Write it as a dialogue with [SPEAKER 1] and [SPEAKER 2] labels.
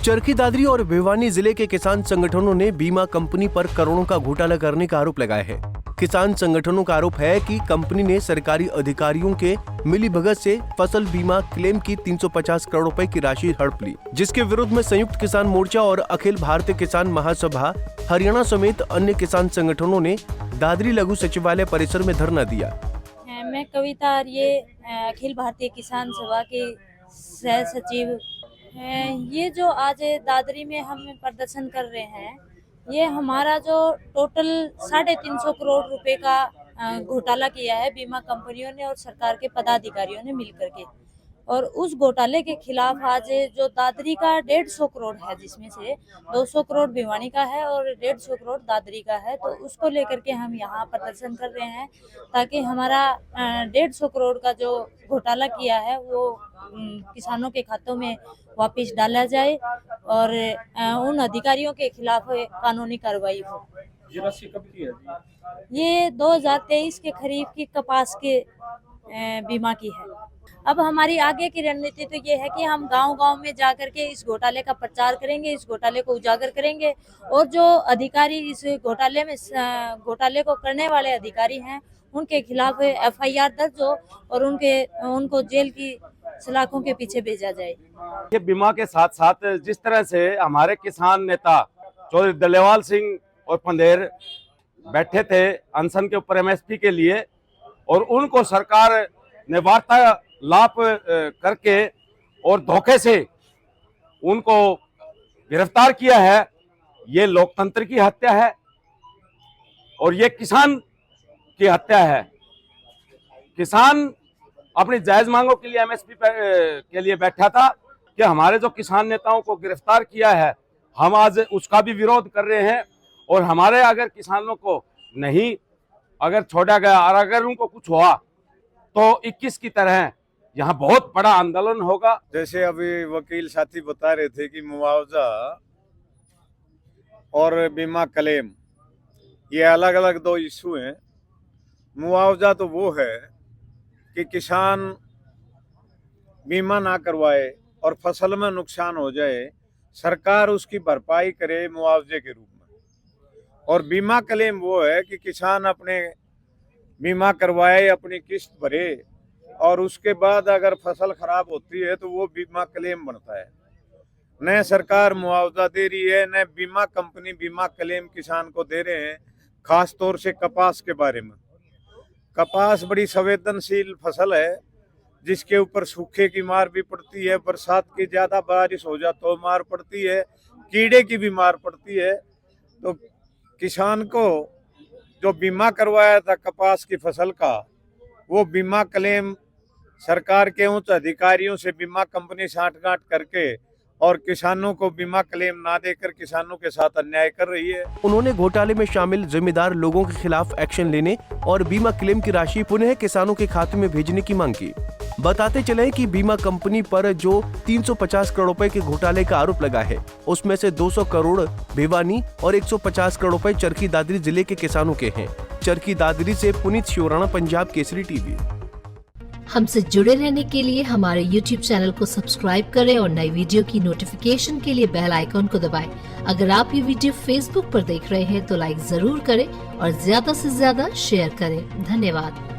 [SPEAKER 1] चरखी दादरी और भिवानी जिले के किसान संगठनों ने बीमा कंपनी पर करोड़ों का घोटाला करने का आरोप लगाया है। किसान संगठनों का आरोप है कि कंपनी ने सरकारी अधिकारियों के मिलीभगत से फसल बीमा क्लेम की 350 करोड़ रुपए की राशि हड़प ली, जिसके विरोध में संयुक्त किसान मोर्चा और अखिल भारतीय किसान महासभा हरियाणा समेत अन्य किसान संगठनों ने दादरी लघु सचिवालय परिसर में धरना दिया।
[SPEAKER 2] मैं कविता आर्य अखिल भारतीय किसान सभा के सह सचिव। ये जो आज दादरी में हम प्रदर्शन कर रहे हैं, ये हमारा जो टोटल 350 करोड़ रुपए का घोटाला किया है बीमा कंपनियों ने और सरकार के पदाधिकारियों ने मिलकर के, और उस घोटाले के खिलाफ आज जो दादरी का 150 करोड़ है, जिसमें से 200 करोड़ भिवानी का है और 150 करोड़ दादरी का है, तो उसको लेकर के हम यहाँ प्रदर्शन कर रहे हैं ताकि हमारा 150 करोड़ का जो घोटाला किया है वो किसानों के खातों में वापस डाला जाए और उन अधिकारियों के खिलाफ कानूनी कार्रवाई हो।
[SPEAKER 3] ये राशि कब की है?
[SPEAKER 2] ये 2023 के खरीफ की कपास के बीमा की है। अब हमारी आगे की रणनीति तो ये है कि हम गांव-गांव में जाकर के इस घोटाले का प्रचार करेंगे, इस घोटाले को उजागर करेंगे और जो अधिकारी इस घोटाले को करने वाले अधिकारी हैं, उनके खिलाफ FIR दर्ज हो और उनको जेल की सलाखों के पीछे भेजा जाए।
[SPEAKER 4] ये बीमा के साथ साथ जिस तरह से हमारे किसान नेता चौधरी दलेवाल सिंह और पंदेर बैठे थे अनशन के ऊपर MSP के लिए, और उनको सरकार ने वार्तालाप करके और धोखे से उनको गिरफ्तार किया है, ये लोकतंत्र की हत्या है और ये किसान की हत्या है। किसान अपनी जायज मांगों के लिए MSP के लिए बैठा था कि हमारे जो किसान नेताओं को गिरफ्तार किया है, हम आज उसका भी विरोध कर रहे हैं और हमारे अगर किसानों को नहीं अगर छोड़ा गया और अगर उनको कुछ हुआ तो 21 की तरह यहाँ बहुत बड़ा आंदोलन होगा।
[SPEAKER 5] जैसे अभी वकील साथी बता रहे थे कि मुआवजा और बीमा क्लेम ये अलग अलग दो इशू हैं। मुआवजा तो वो है कि किसान बीमा ना करवाए और फसल में नुकसान हो जाए, सरकार उसकी भरपाई करे मुआवजे के रूप में, और बीमा क्लेम वो है कि किसान अपने बीमा करवाए, अपनी किस्त भरे और उसके बाद अगर फसल खराब होती है तो वो बीमा क्लेम बनता है। न सरकार मुआवजा दे रही है, न बीमा कंपनी बीमा क्लेम किसान को दे रहे हैं। खास तौर से कपास के बारे में, कपास बड़ी संवेदनशील फसल है जिसके ऊपर सूखे की मार भी पड़ती है, बरसात की ज़्यादा बारिश हो जाए तो मार पड़ती है, कीड़े की भी मार पड़ती है। तो किसान को जो बीमा करवाया था कपास की फसल का, वो बीमा क्लेम सरकार के उच्च अधिकारियों से बीमा कंपनी साठगांठ करके और किसानों को बीमा क्लेम ना देकर किसानों के साथ अन्याय कर रही है।
[SPEAKER 1] उन्होंने घोटाले में शामिल जिम्मेदार लोगों के खिलाफ एक्शन लेने और बीमा क्लेम की राशि पुनः किसानों के खाते में भेजने की मांग की। बताते चले कि बीमा कंपनी पर जो 350 करोड़ रुपए के घोटाले का आरोप लगा है, उसमें से 200 करोड़ भिवानी और 150 करोड़ रुपए चरखी दादरी जिले के किसानों के हैं। चरखी दादरी से पुनीत शिवराणा, पंजाब केसरी टीवी।
[SPEAKER 6] हमसे जुड़े रहने के लिए हमारे YouTube चैनल को सब्सक्राइब करें और नई वीडियो की नोटिफिकेशन के लिए बेल आइकॉन को दबाएं। अगर आप ये वीडियो Facebook पर देख रहे हैं तो लाइक जरूर करें और ज्यादा से ज्यादा शेयर करें। धन्यवाद।